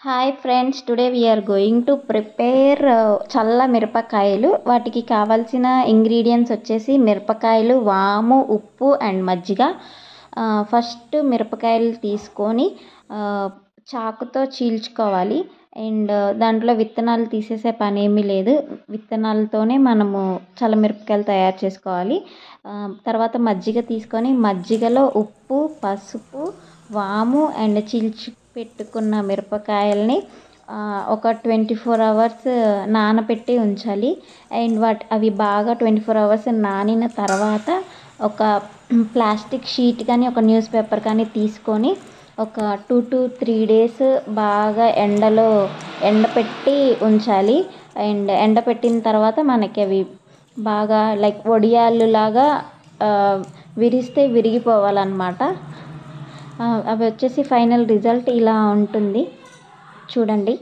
Hi friends, today we are going to prepare చల్ల మిరపకాయలు. వాటికి కావాల్సిన ఇంగ్రీడియంట్స్ వచ్చేసి మిరపకాయలు, వాము, ఉప్పు అండ్ మజ్జిగ. ఫస్ట్ మిరపకాయలు తీసుకొని చాకుతో చీల్చుకోవాలి. అండ్ దాంట్లో విత్తనాలు తీసేసే పని ఏమీ లేదు, విత్తనాలతోనే మనము చల్ల మిరపకాయలు తయారు చేసుకోవాలి. తర్వాత మజ్జిగ తీసుకొని మజ్జిగలో ఉప్పు, పసుపు, వాము అండ్ చీల్చి పెట్టుకున్న మిరపకాయల్ని ఒక 24 hours నానబెట్టి ఉంచాలి. అండ్ అవి బాగా 24 hours నానిన తర్వాత ఒక ప్లాస్టిక్ షీట్ కానీ ఒక న్యూస్ పేపర్ కానీ తీసుకొని ఒక 2 to 3 days బాగా ఎండపెట్టి ఉంచాలి. అండ్ ఎండపెట్టిన తర్వాత మనకి అవి బాగా లైక్ వడియాలు లాగా విరిస్తే విరిగిపోవాలన్నమాట. అవి వచ్చేసి ఫైనల్ రిజల్ట్ ఇలా ఉంటుంది, చూడండి.